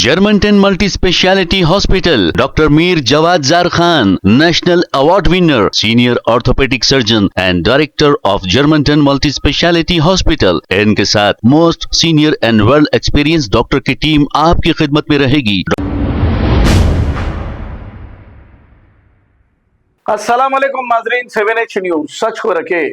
Germanton multi speciality hospital, doctor Mir Jawad Zar Khan, national award winner, senior orthopaedic surgeon and director of Germanton multi speciality hospital. इनके साथ most senior and well experience doctor की team आपकी खिदमत में रहेगी। अस्सलाम वालेकुम नाज़रीन, 7H न्यूज सच को रखे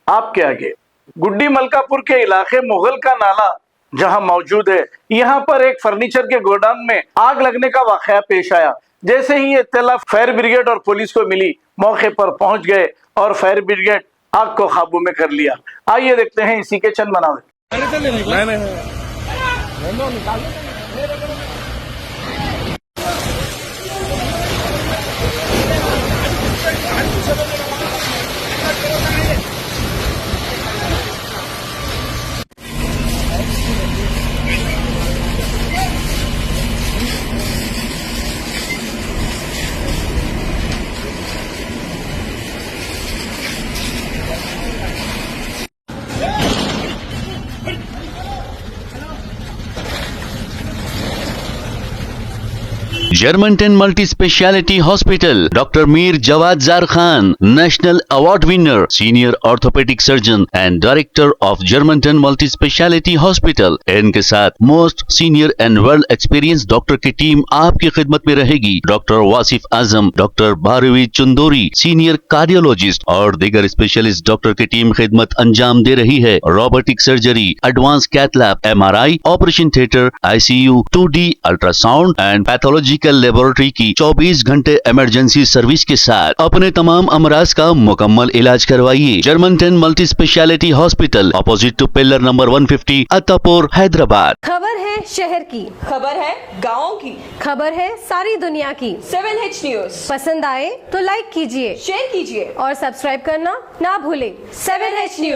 आपके आगे। गुड्डी मलकापुर के इलाके मुगल का नाला जहां मौजूद है, यहां पर एक फर्नीचर के गोदाम में आग लगने का वाकया पेश आया। जैसे ही ये इत्तला फायर ब्रिगेड और पुलिस को मिली, मौके पर पहुंच गए और फायर ब्रिगेड आग को काबू में कर लिया। आइए देखते हैं इसी के चंद बनावे। Germanten multi speciality hospital, doctor Mir Jawad Zar Khan, national award winner, senior orthopaedic surgeon and director of Germanton multi speciality hospital. इनके साथ most senior and well experience doctor की टीम आपकी खिदमत में रहेगी। Doctor Wasif Azam, doctor Bharvi Chandori, senior cardiologist और दीगर स्पेशलिस्ट डॉक्टर की टीम खिदमत अंजाम दे रही है। Robotic surgery, advance cath lab, MRI, operation theatre, ICU, 2D ultrasound and pathological laboratory की 24 घंटे इमरजेंसी सर्विस के साथ अपने तमाम अमराज का मुकम्मल इलाज करवाइए। Germanton multi speciality hospital, opposite to pillar number 150, Attapur, Hyderabad. खबर है शहर की, खबर है गाँव की, खबर है सारी दुनिया की। 7H न्यूज पसंद आए तो लाइक कीजिए, शेयर कीजिए और सब्सक्राइब करना ना भूलें। 7H news.